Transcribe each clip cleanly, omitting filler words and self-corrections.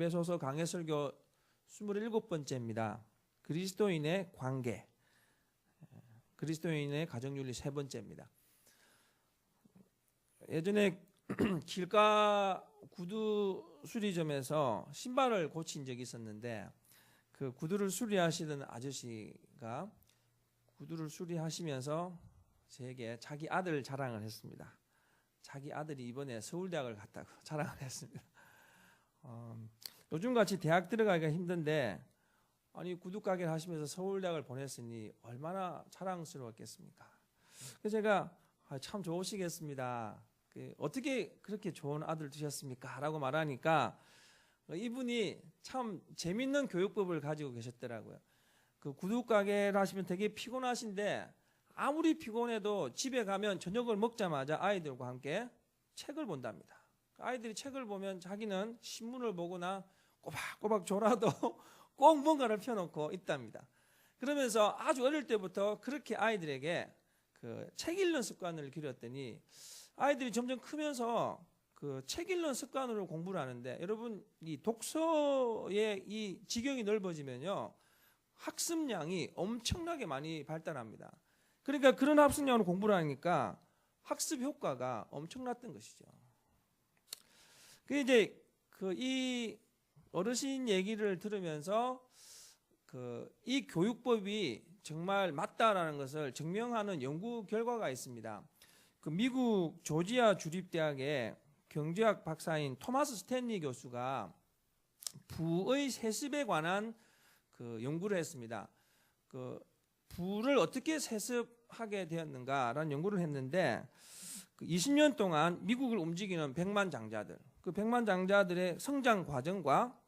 에베소서 강해 설교 27번째입니다. 그리스도인의 관계, 그리스도인의 가정윤리 3번째입니다. 예전에 길가 구두 수리점에서 신발을 고친 적이 있었는데, 그 구두를 수리하시던 아저씨가 구두를 수리하시면서 제게 자기 아들 자랑을 했습니다. 자기 아들이 이번에 서울대학을 갔다고 자랑을 했습니다. 요즘같이 대학 들어가기가 힘든데, 아니 구두가게를 하시면서 서울대학을 보냈으니 얼마나 자랑스러웠겠습니까? 그래서 제가 참 좋으시겠습니다. 어떻게 그렇게 좋은 아들 두셨습니까? 라고 말하니까 이분이 참 재밌는 교육법을 가지고 계셨더라고요. 그 구두가게를 하시면 되게 피곤하신데, 아무리 피곤해도 집에 가면 저녁을 먹자마자 아이들과 함께 책을 본답니다. 아이들이 책을 보면 자기는 신문을 보거나 꼬박꼬박 졸아도 꼭 뭔가를 펴놓고 있답니다. 그러면서 아주 어릴 때부터 그렇게 아이들에게 그 책 읽는 습관을 기르었더니 아이들이 점점 크면서 그 책 읽는 습관으로 공부를 하는데, 여러분 이 독서의 이 지경이 넓어지면요 학습량이 엄청나게 많이 발달합니다. 그러니까 그런 학습량으로 공부를 하니까 학습 효과가 엄청났던 것이죠. 그 이제 이 어르신 얘기를 들으면서 이 교육법이 정말 맞다라는 것을 증명하는 연구 결과가 있습니다. 그 미국 조지아 주립대학의 경제학 박사인 토마스 스탠리 교수가 부의 세습에 관한 그 연구를 했습니다. 그 부를 어떻게 세습하게 되었는가라는 연구를 했는데, 20년 동안 미국을 움직이는 100만 장자들, 그 100만 장자들의 성장 과정과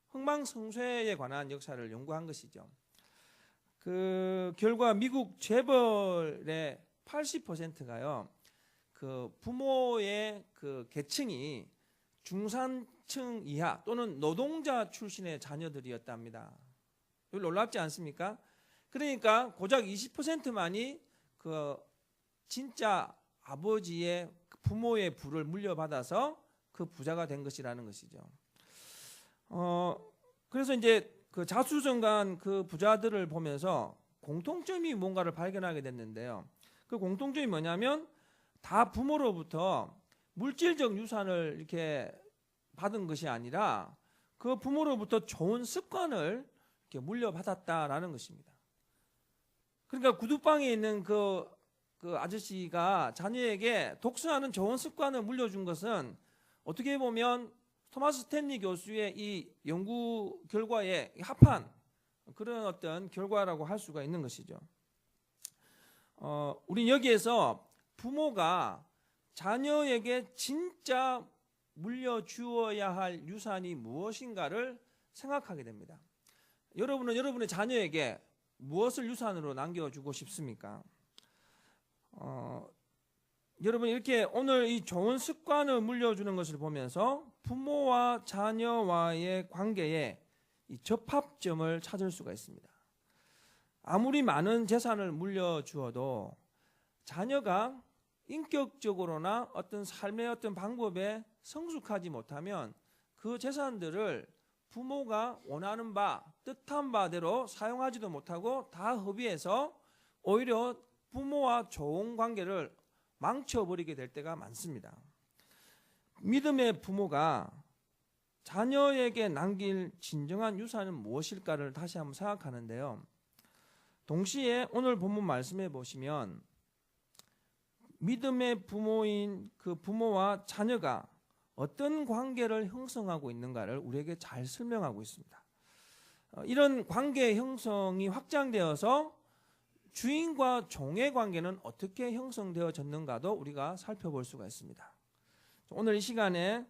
흥망성쇠에 관한 역사를 연구한 것이죠. 그 결과 미국 재벌의 80%가요, 그 부모의 그 계층이 중산층 이하 또는 노동자 출신의 자녀들이었답니다. 이거 놀랍지 않습니까? 그러니까 고작 20%만이 그 진짜 아버지의 부모의 부를 물려받아서 그 부자가 된 것이라는 것이죠. 그래서 이제 그 자수성가한 그 부자들을 보면서 공통점이 뭔가를 발견하게 됐는데요. 그 공통점이 뭐냐면 다 부모로부터 물질적 유산을 이렇게 받은 것이 아니라 그 부모로부터 좋은 습관을 이렇게 물려받았다라는 것입니다. 그러니까 구두방에 있는 그 아저씨가 자녀에게 독서하는 좋은 습관을 물려준 것은 어떻게 보면 토마스 스탠리 교수의 이 연구 결과에 합한 그런 어떤 결과라고 할 수가 있는 것이죠. 우리 여기에서 부모가 자녀에게 진짜 물려주어야 할 유산이 무엇인가를 생각하게 됩니다. 여러분은 여러분의 자녀에게 무엇을 유산으로 남겨주고 싶습니까? 여러분 이렇게 오늘 이 좋은 습관을 물려주는 것을 보면서 부모와 자녀와의 관계에 이 접합점을 찾을 수가 있습니다. 아무리 많은 재산을 물려주어도 자녀가 인격적으로나 어떤 삶의 어떤 방법에 성숙하지 못하면 그 재산들을 부모가 원하는 바, 뜻한 바대로 사용하지도 못하고 다 허비해서 오히려 부모와 좋은 관계를 망쳐버리게 될 때가 많습니다. 믿음의 부모가 자녀에게 남길 진정한 유산은 무엇일까를 다시 한번 생각하는데요. 동시에 오늘 본문 말씀해 보시면 믿음의 부모인 그 부모와 자녀가 어떤 관계를 형성하고 있는가를 우리에게 잘 설명하고 있습니다. 이런 관계 형성이 확장되어서 주인과 종의 관계는 어떻게 형성되어졌는가도 우리가 살펴볼 수가 있습니다. 오늘 이 시간에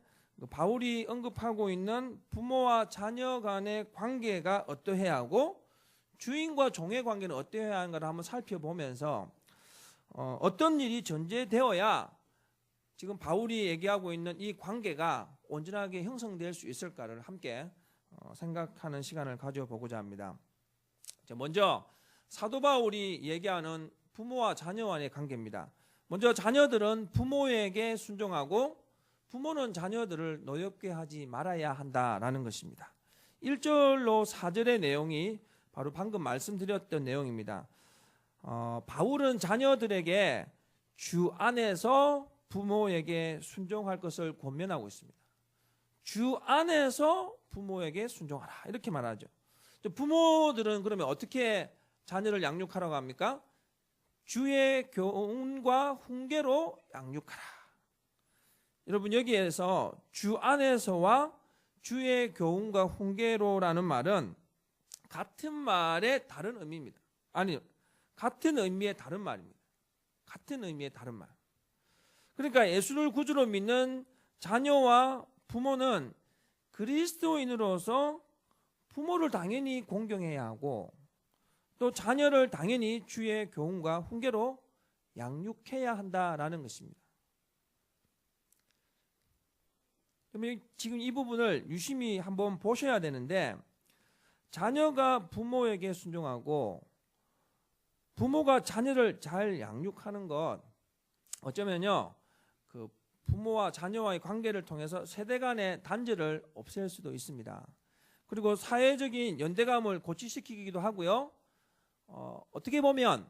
바울이 언급하고 있는 부모와 자녀 간의 관계가 어떠해야 하고 주인과 종의 관계는 어떠해야 하는가를 한번 살펴보면서 어떤 일이 전제되어야 지금 바울이 얘기하고 있는 이 관계가 온전하게 형성될 수 있을까를 함께 생각하는 시간을 가져보고자 합니다. 먼저 사도 바울이 얘기하는 부모와 자녀와의 관계입니다. 먼저 자녀들은 부모에게 순종하고 부모는 자녀들을 노엽게 하지 말아야 한다라는 것입니다. 1절로 4절의 내용이 바로 방금 말씀드렸던 내용입니다. 바울은 자녀들에게 주 안에서 부모에게 순종할 것을 권면하고 있습니다. 주 안에서 부모에게 순종하라 이렇게 말하죠. 부모들은 그러면 어떻게 자녀를 양육하라고 합니까? 주의 교훈과 훈계로 양육하라. 여러분 여기에서 주 안에서와 주의 교훈과 훈계로라는 말은 같은 말의 다른 의미입니다. 아니, 같은 의미의 다른 말입니다. 같은 의미의 다른 말. 그러니까 예수를 구주로 믿는 자녀와 부모는 그리스도인으로서 부모를 당연히 공경해야 하고 또 자녀를 당연히 주의 교훈과 훈계로 양육해야 한다라는 것입니다. 그러면 지금 이 부분을 유심히 한번 보셔야 되는데 자녀가 부모에게 순종하고 부모가 자녀를 잘 양육하는 것 어쩌면요 그 부모와 자녀와의 관계를 통해서 세대 간의 단절을 없앨 수도 있습니다. 그리고 사회적인 연대감을 고취시키기도 하고요. 어떻게 보면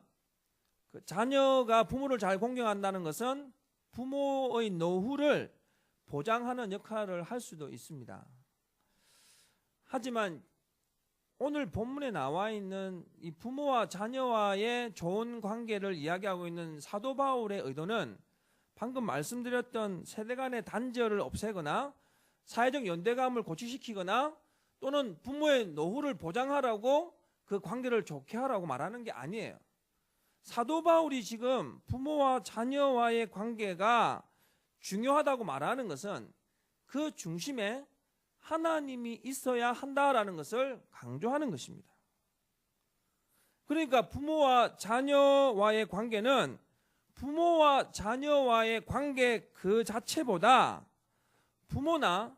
그 자녀가 부모를 잘 공경한다는 것은 부모의 노후를 보장하는 역할을 할 수도 있습니다. 하지만 오늘 본문에 나와 있는 이 부모와 자녀와의 좋은 관계를 이야기하고 있는 사도 바울의 의도는 방금 말씀드렸던 세대 간의 단절을 없애거나 사회적 연대감을 고취시키거나 또는 부모의 노후를 보장하라고 그 관계를 좋게 하라고 말하는 게 아니에요. 사도 바울이 지금 부모와 자녀와의 관계가 중요하다고 말하는 것은 그 중심에 하나님이 있어야 한다라는 것을 강조하는 것입니다. 그러니까 부모와 자녀와의 관계는 부모와 자녀와의 관계 그 자체보다 부모나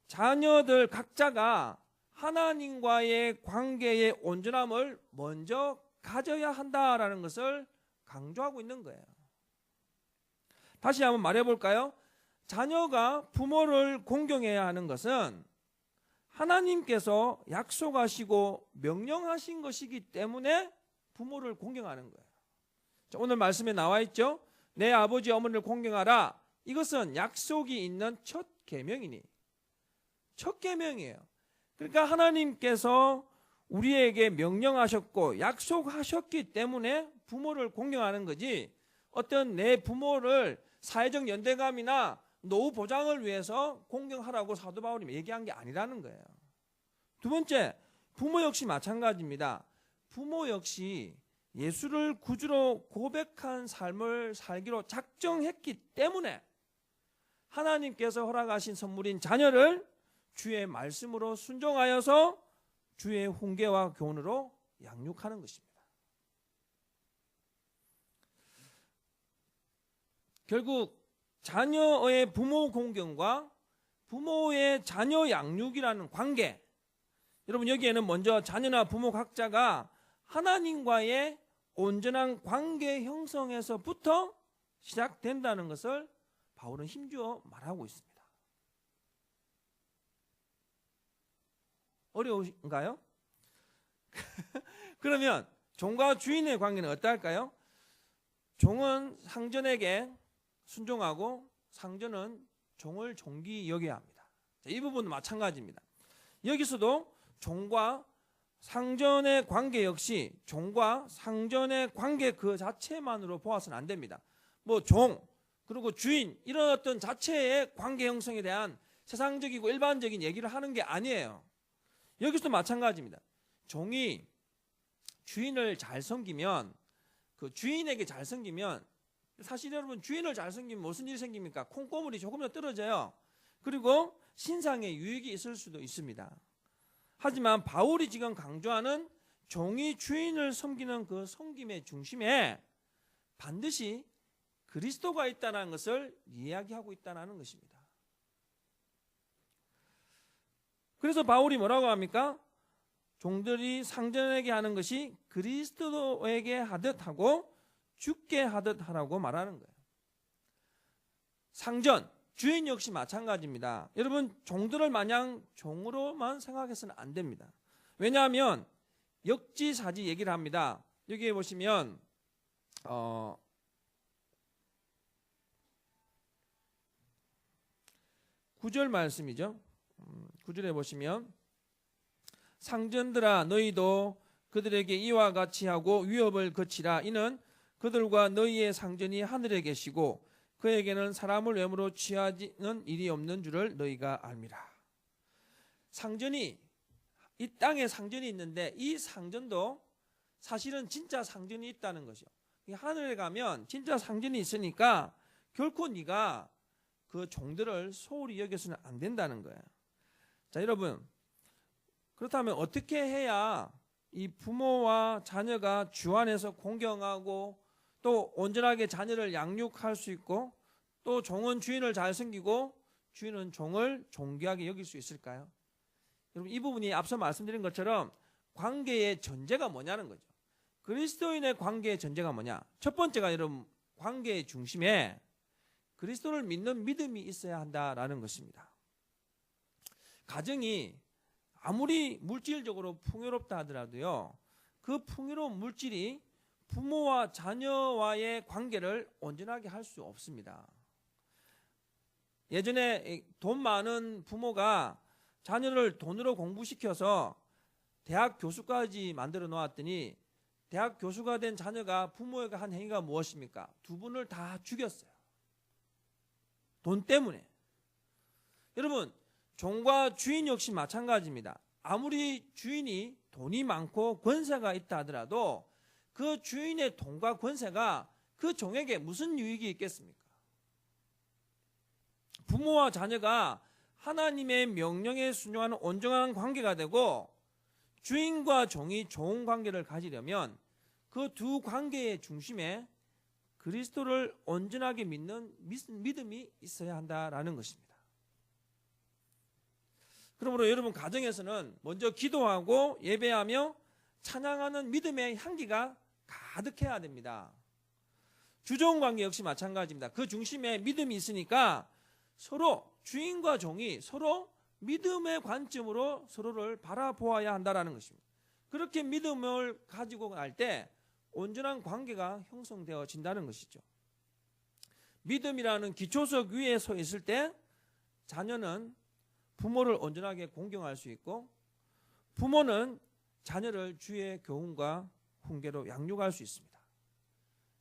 자녀들 각자가 하나님과의 관계의 온전함을 먼저 가져야 한다라는 것을 강조하고 있는 거예요. 다시 한번 말해볼까요? 자녀가 부모를 공경해야 하는 것은 하나님께서 약속하시고 명령하신 것이기 때문에 부모를 공경하는 거예요. 자, 오늘 말씀에 나와 있죠. 내 아버지 어머니를 공경하라. 이것은 약속이 있는 첫 계명이니 첫 계명이에요. 그러니까 하나님께서 우리에게 명령하셨고 약속하셨기 때문에 부모를 공경하는 거지 어떤 내 부모를 사회적 연대감이나 노후 보장을 위해서 공경하라고 사도 바울이 얘기한 게 아니라는 거예요. 두 번째, 부모 역시 마찬가지입니다. 부모 역시 예수를 구주로 고백한 삶을 살기로 작정했기 때문에 하나님께서 허락하신 선물인 자녀를 주의 말씀으로 순종하여서 주의 훈계와 교훈으로 양육하는 것입니다. 결국 자녀의 부모 공경과 부모의 자녀 양육이라는 관계, 여러분 여기에는 먼저 자녀나 부모 각자가 하나님과의 온전한 관계 형성에서부터 시작된다는 것을 바울은 힘주어 말하고 있습니다. 어려운가요? 그러면 종과 주인의 관계는 어떨까요? 종은 상전에게 순종하고 상전은 종을 존귀 여겨야 합니다. 이 부분도 마찬가지입니다. 여기서도 종과 상전의 관계 역시 종과 상전의 관계 그 자체만으로 보아서는 안 됩니다. 뭐 종 그리고 주인 이런 어떤 자체의 관계 형성에 대한 세상적이고 일반적인 얘기를 하는 게 아니에요. 여기서도 마찬가지입니다. 종이 주인을 잘 섬기면 그 주인에게 잘 섬기면 사실 여러분 주인을 잘 섬기면 무슨 일이 생깁니까? 콩고물이 조금 더 떨어져요. 그리고 신상에 유익이 있을 수도 있습니다. 하지만 바울이 지금 강조하는 종이 주인을 섬기는 그 섬김의 중심에 반드시 그리스도가 있다는 것을 이야기하고 있다는 것입니다. 그래서 바울이 뭐라고 합니까? 종들이 상전에게 하는 것이 그리스도에게 하듯 하고 주께 하듯 하라고 말하는 거예요. 상전, 주인 역시 마찬가지입니다. 여러분, 종들을 마냥 종으로만 생각해서는 안 됩니다. 왜냐하면 역지사지 얘기를 합니다. 여기에 보시면 9절 말씀이죠. 9절에 보시면 상전들아 너희도 그들에게 이와 같이 하고 위협을 거치라. 이는 그들과 너희의 상전이 하늘에 계시고 그에게는 사람을 외모로 취하지는 일이 없는 줄을 너희가 알미라. 상전이, 이 땅에 상전이 있는데 이 상전도 사실은 진짜 상전이 있다는 것이요. 하늘에 가면 진짜 상전이 있으니까 결코 네가 그 종들을 소홀히 여겨서는 안 된다는 거예요. 자, 여러분, 그렇다면 어떻게 해야 이 부모와 자녀가 주 안에서 공경하고 또 온전하게 자녀를 양육할 수 있고 또 종은 주인을 잘 섬기고 주인은 종을 존귀하게 여길 수 있을까요? 여러분, 이 부분이 앞서 말씀드린 것처럼 관계의 전제가 뭐냐는 거죠. 그리스도인의 관계의 전제가 뭐냐? 첫 번째가 여러분, 관계의 중심에 그리스도를 믿는 믿음이 있어야 한다라는 것입니다. 가정이 아무리 물질적으로 풍요롭다 하더라도요, 그 풍요로운 물질이 부모와 자녀와의 관계를 온전하게 할 수 없습니다. 예전에 돈 많은 부모가 자녀를 돈으로 공부시켜서 대학 교수까지 만들어 놓았더니 대학 교수가 된 자녀가 부모에게 한 행위가 무엇입니까? 두 분을 다 죽였어요. 돈 때문에. 여러분, 종과 주인 역시 마찬가지입니다. 아무리 주인이 돈이 많고 권세가 있다 하더라도 그 주인의 돈과 권세가 그 종에게 무슨 유익이 있겠습니까? 부모와 자녀가 하나님의 명령에 순종하는 온전한 관계가 되고 주인과 종이 좋은 관계를 가지려면 그 두 관계의 중심에 그리스도를 온전하게 믿는 믿음이 있어야 한다라는 것입니다. 그러므로 여러분, 가정에서는 먼저 기도하고 예배하며 찬양하는 믿음의 향기가 가득해야 됩니다. 주종 관계 역시 마찬가지입니다. 그 중심에 믿음이 있으니까 서로 주인과 종이 서로 믿음의 관점으로 서로를 바라보아야 한다는 것입니다. 그렇게 믿음을 가지고 갈 때 온전한 관계가 형성되어진다는 것이죠. 믿음이라는 기초석 위에 서 있을 때 자녀는 부모를 온전하게 공경할 수 있고 부모는 자녀를 주의 교훈과 훈계로 양육할 수 있습니다.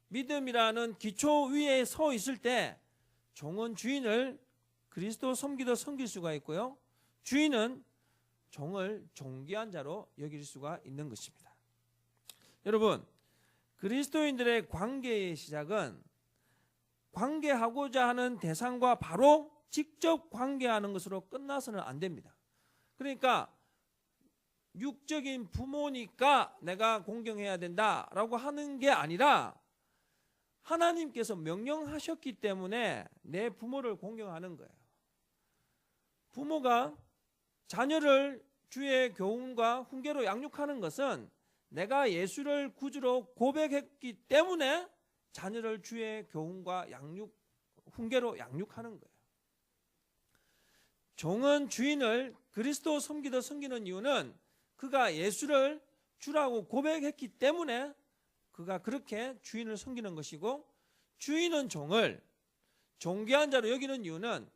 믿음이라는 기초 위에 서 있을 때 종은 주인을 그리스도 섬기듯 섬길 수가 있고요, 주인은 종을 존귀한 자로 여길 수가 있는 것입니다. 여러분, 그리스도인들의 관계의 시작은 관계하고자 하는 대상과 바로 직접 관계하는 것으로 끝나서는 안 됩니다. 그러니까 육적인 부모니까 내가 공경해야 된다라고 하는 게 아니라 하나님께서 명령하셨기 때문에 내 부모를 공경하는 거예요. 부모가 자녀를 주의 교훈과 훈계로 양육하는 것은 내가 예수를 구주로 고백했기 때문에 자녀를 주의 교훈과 훈계로 양육하는 거예요. 종은 주인을 그리스도 섬기듯 섬기는 이유는 그가 예수를 주라고 고백했기 때문에 그가 그렇게 주인을 섬기는 것이고, 주인은 종을 존귀한 자로 여기는 이유는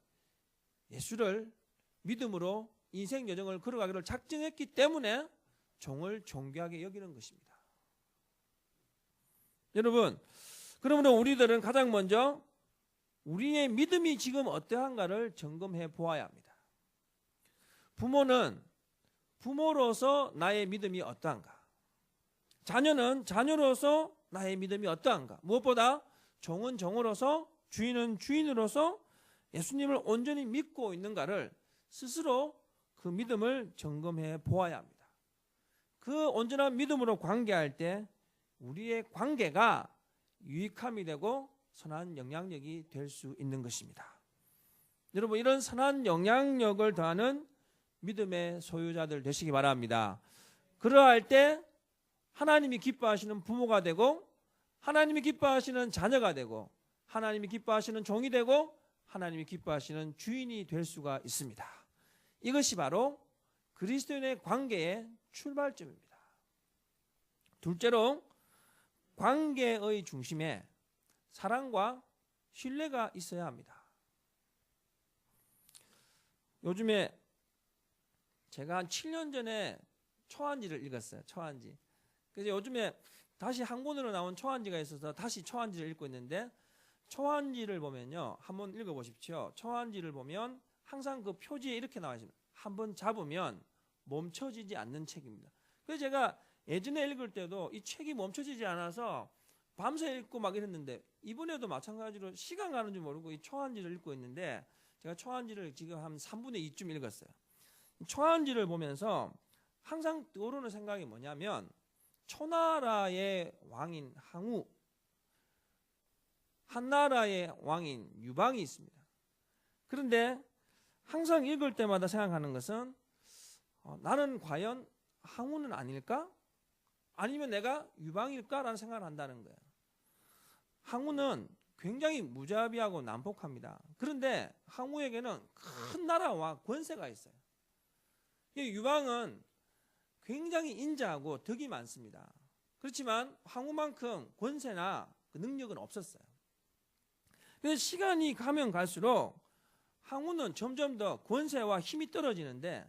예수를 믿음으로 인생 여정을 걸어가기를 작정했기 때문에 종을 존귀하게 여기는 것입니다. 여러분, 그러므로 우리들은 가장 먼저 우리의 믿음이 지금 어떠한가를 점검해 보아야 합니다. 부모는 부모로서 나의 믿음이 어떠한가? 자녀는 자녀로서 나의 믿음이 어떠한가? 무엇보다 종은 종으로서, 주인은 주인으로서 예수님을 온전히 믿고 있는가를 스스로 그 믿음을 점검해 보아야 합니다. 그 온전한 믿음으로 관계할 때 우리의 관계가 유익함이 되고 선한 영향력이 될 수 있는 것입니다. 여러분, 이런 선한 영향력을 더하는 믿음의 소유자들 되시기 바랍니다. 그러할 때 하나님이 기뻐하시는 부모가 되고, 하나님이 기뻐하시는 자녀가 되고, 하나님이 기뻐하시는 종이 되고, 하나님이 기뻐하시는 주인이 될 수가 있습니다. 이것이 바로 그리스도인의 관계의 출발점입니다. 둘째로 관계의 중심에 사랑과 신뢰가 있어야 합니다. 요즘에 제가 한 7년 전에 초한지를 읽었어요. 초한지. 그래서 요즘에 다시 한권으로 나온 초한지가 있어서 다시 초한지를 읽고 있는데, 초한지를 보면요, 한번 읽어보십시오. 초한지를 보면 항상 그 표지에 이렇게 나와 있습니다. 한번 잡으면 멈춰지지 않는 책입니다. 그래서 제가 예전에 읽을 때도 이 책이 멈춰지지 않아서 밤새 읽고 막 이랬는데, 이번에도 마찬가지로 시간 가는 줄 모르고 이 초한지를 읽고 있는데, 제가 초한지를 지금 한 3분의 2쯤 읽었어요. 초한지를 보면서 항상 떠오르는 생각이 뭐냐면, 초나라의 왕인 항우, 한나라의 왕인 유방이 있습니다. 그런데 항상 읽을 때마다 생각하는 것은 나는 과연 항우는 아닐까? 아니면 내가 유방일까라는 생각을 한다는 거예요. 항우는 굉장히 무자비하고 난폭합니다. 그런데 항우에게는 큰 나라와 권세가 있어요. 유방은 굉장히 인자하고 덕이 많습니다. 그렇지만 항우만큼 권세나 그 능력은 없었어요. 그래서 시간이 가면 갈수록 항우는 점점 더 권세와 힘이 떨어지는데,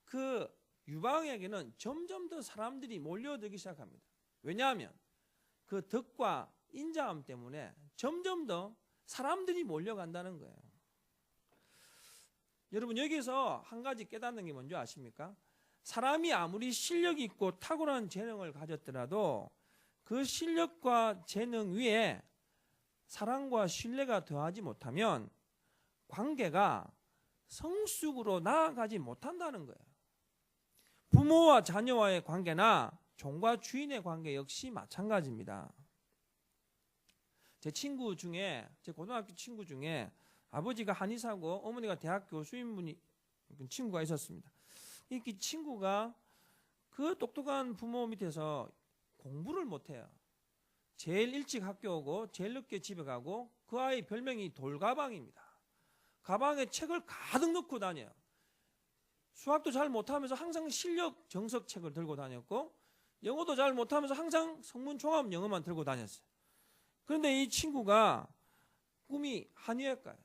그 유방에게는 점점 더 사람들이 몰려들기 시작합니다. 왜냐하면 그 덕과 인자함 때문에 점점 더 사람들이 몰려간다는 거예요. 여러분, 여기서 한 가지 깨닫는 게 뭔지 아십니까? 사람이 아무리 실력이 있고 탁월한 재능을 가졌더라도 그 실력과 재능 위에 사랑과 신뢰가 더하지 못하면 관계가 성숙으로 나아가지 못한다는 거예요. 부모와 자녀와의 관계나 종과 주인의 관계 역시 마찬가지입니다. 제 고등학교 친구 중에 아버지가 한의사고 어머니가 대학 교수인 친구가 있었습니다. 이 친구가 그 똑똑한 부모 밑에서 공부를 못해요. 제일 일찍 학교 오고 제일 늦게 집에 가고, 그 아이 별명이 돌가방입니다. 가방에 책을 가득 넣고 다녀요. 수학도 잘 못하면서 항상 실력 정석 책을 들고 다녔고, 영어도 잘 못하면서 항상 성문 종합 영어만 들고 다녔어요. 그런데 이 친구가 꿈이 한의학과예요.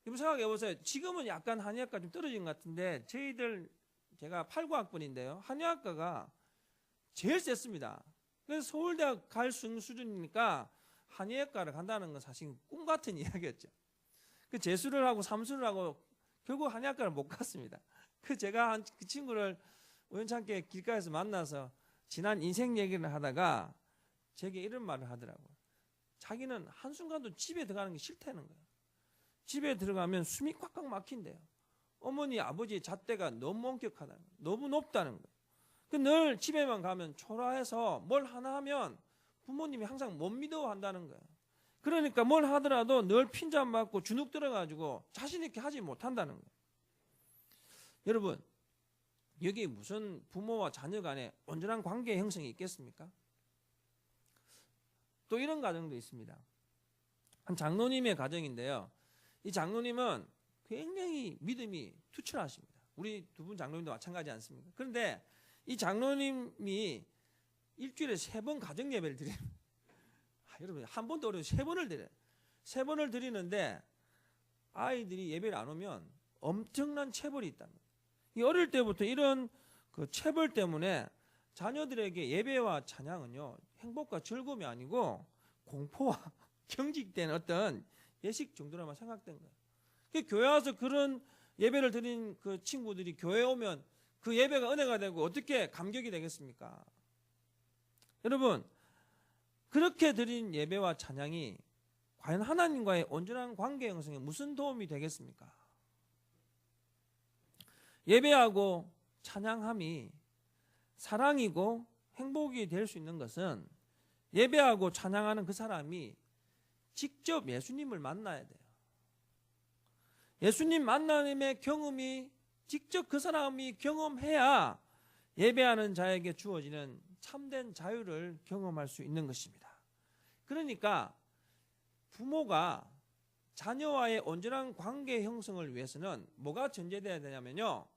여러분 생각해 보세요. 지금은 약간 한의학과 좀 떨어진 것 같은데, 제가 89학번인데요. 한의학과가 제일 셌습니다. 그래서 서울대학 갈 수 있는 수준이니까 한의학과를 간다는 건 사실 꿈 같은 이야기였죠. 그 재수를 하고 삼수를 하고 결국 한의학과를 못 갔습니다. 제가 그 친구를 우연찮게 길가에서 만나서 지난 인생 얘기를 하다가 제게 이런 말을 하더라고요. 자기는 한순간도 집에 들어가는 게 싫다는 거예요. 집에 들어가면 숨이 꽉꽉 막힌대요. 어머니 아버지의 잣대가 너무 엄격하다는 거예요. 너무 높다는 거예요. 늘 집에만 가면 초라해서 뭘 하나 하면 부모님이 항상 못 믿어 한다는 거예요. 그러니까 뭘 하더라도 늘 핀잔 맞고 주눅 들어가지고 자신 있게 하지 못한다는 거예요. 여러분, 여기 무슨 부모와 자녀 간에 온전한 관계 형성이 있겠습니까? 또 이런 가정도 있습니다. 한 장로님의 가정인데요. 이 장로님은 굉장히 믿음이 투철하십니다. 우리 두 분 장로님도 마찬가지 않습니까? 그런데 이 장로님이 일주일에 3번 가정 예배를 드립니다. 여러분, 한 번도 어려워 3번을 드려요. 3번을 드리는데 아이들이 예배를 안 오면 엄청난 체벌이 있답니다. 이 어릴 때부터 이런 그 체벌 때문에 자녀들에게 예배와 찬양은요, 행복과 즐거움이 아니고 공포와 경직된 어떤 예식 정도로만 생각된 거예요. 교회 와서 그런 예배를 드린 그 친구들이 교회에 오면 그 예배가 은혜가 되고 어떻게 감격이 되겠습니까? 여러분, 그렇게 드린 예배와 찬양이 과연 하나님과의 온전한 관계 형성에 무슨 도움이 되겠습니까? 예배하고 찬양함이 사랑이고 행복이 될 수 있는 것은 예배하고 찬양하는 그 사람이 직접 예수님을 만나야 돼요. 예수님 만남의 경험이 직접 그 사람이 경험해야 예배하는 자에게 주어지는 참된 자유를 경험할 수 있는 것입니다. 그러니까 부모가 자녀와의 온전한 관계 형성을 위해서는 뭐가 전제되어야 되냐면요,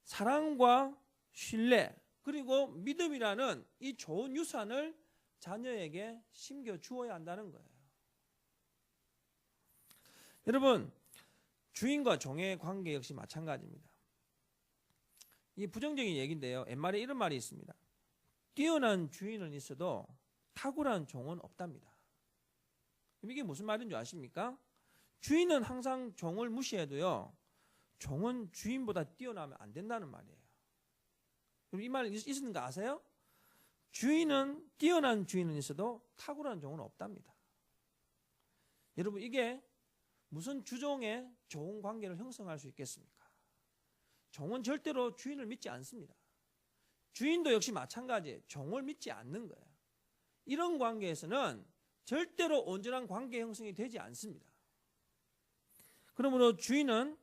사랑과 신뢰 그리고 믿음이라는 이 좋은 유산을 자녀에게 심겨 주어야 한다는 거예요. 여러분, 주인과 종의 관계 역시 마찬가지입니다. 이 부정적인 얘기인데요, 옛말에 이런 말이 있습니다. 뛰어난 주인은 있어도 탁월한 종은 없답니다. 이게 무슨 말인 줄 아십니까? 주인은 항상 종을 무시해도요, 종은 주인보다 뛰어나면 안 된다는 말이에요. 이 말 있는 거 아세요? 주인은, 뛰어난 주인은 있어도 탁월한 종은 없답니다. 여러분, 이게 무슨 주종의 좋은 관계를 형성할 수 있겠습니까? 종은 절대로 주인을 믿지 않습니다. 주인도 역시 마찬가지예요. 종을 믿지 않는 거예요. 이런 관계에서는 절대로 온전한 관계 형성이 되지 않습니다. 그러므로 주인은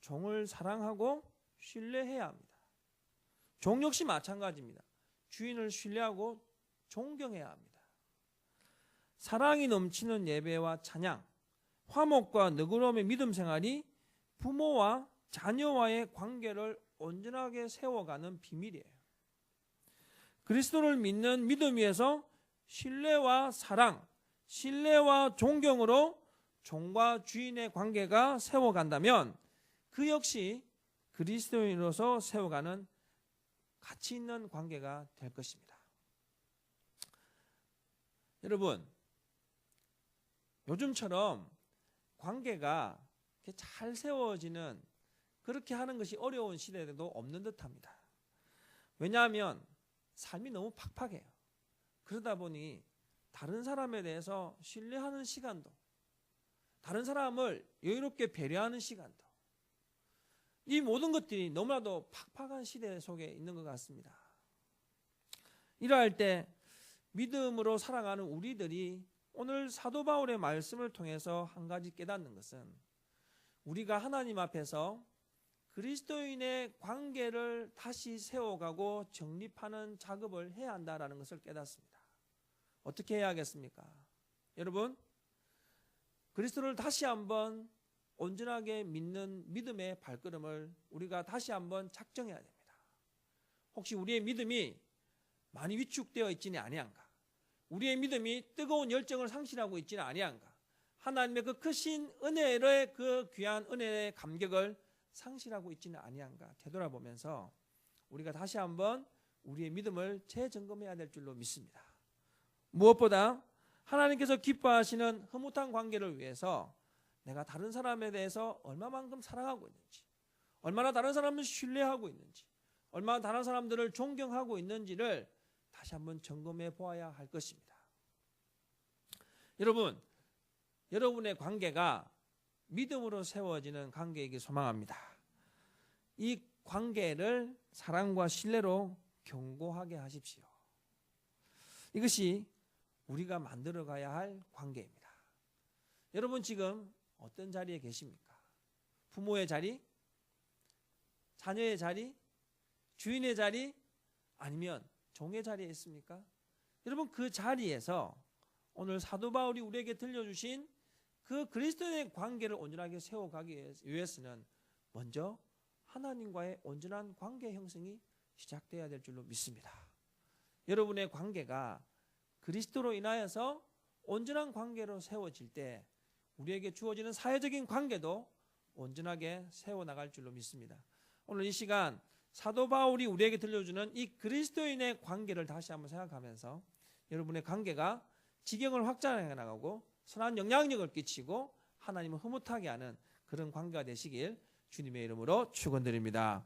종을 사랑하고 신뢰해야 합니다. 종 역시 마찬가지입니다. 주인을 신뢰하고 존경해야 합니다. 사랑이 넘치는 예배와 찬양, 화목과 너그러움의 믿음 생활이 부모와 자녀와의 관계를 온전하게 세워가는 비밀이에요. 그리스도를 믿는 믿음 위에서 신뢰와 사랑, 신뢰와 존경으로 종과 주인의 관계가 세워간다면 그 역시 그리스도인으로서 세워가는 가치 있는 관계가 될 것입니다. 여러분, 요즘처럼 관계가 이렇게 잘 세워지는, 그렇게 하는 것이 어려운 시대에도 없는 듯합니다. 왜냐하면 삶이 너무 팍팍해요. 그러다 보니 다른 사람에 대해서 신뢰하는 시간도, 다른 사람을 여유롭게 배려하는 시간도, 이 모든 것들이 너무나도 팍팍한 시대 속에 있는 것 같습니다. 이러할 때 믿음으로 살아가는 우리들이 오늘 사도 바울의 말씀을 통해서 한 가지 깨닫는 것은, 우리가 하나님 앞에서 그리스도인의 관계를 다시 세워가고 정립하는 작업을 해야 한다는 것을 깨닫습니다. 어떻게 해야 하겠습니까? 여러분, 그리스도를 다시 한번 온전하게 믿는 믿음의 발걸음을 우리가 다시 한번 작정해야 됩니다. 혹시 우리의 믿음이 많이 위축되어 있지는 아니한가? 우리의 믿음이 뜨거운 열정을 상실하고 있지는 아니한가? 하나님의 그 크신 은혜의 그 귀한 은혜의 감격을 상실하고 있지는 아니한가? 되돌아보면서 우리가 다시 한번 우리의 믿음을 재점검해야 될 줄로 믿습니다. 무엇보다 하나님께서 기뻐하시는 흐뭇한 관계를 위해서 내가 다른 사람에 대해서 얼마만큼 사랑하고 있는지, 얼마나 다른 사람을 신뢰하고 있는지, 얼마나 다른 사람들을 존경하고 있는지를 다시 한번 점검해 보아야 할 것입니다. 여러분, 여러분의 관계가 믿음으로 세워지는 관계이길 소망합니다. 이 관계를 사랑과 신뢰로 견고하게 하십시오. 이것이 우리가 만들어가야 할 관계입니다. 여러분, 지금 어떤 자리에 계십니까? 부모의 자리? 자녀의 자리? 주인의 자리? 아니면 종의 자리에 있습니까? 여러분, 그 자리에서 오늘 사도 바울이 우리에게 들려주신 그 그리스도의 관계를 온전하게 세워가기 위해서는 먼저 하나님과의 온전한 관계 형성이 시작돼야 될 줄로 믿습니다. 여러분의 관계가 그리스도로 인하여서 온전한 관계로 세워질 때 우리에게 주어지는 사회적인 관계도 온전하게 세워나갈 줄로 믿습니다. 오늘 이 시간 사도 바울이 우리에게 들려주는 이 그리스도인의 관계를 다시 한번 생각하면서 여러분의 관계가 지경을 확장해 나가고 선한 영향력을 끼치고 하나님을 흐뭇하게 하는 그런 관계가 되시길 주님의 이름으로 축원드립니다.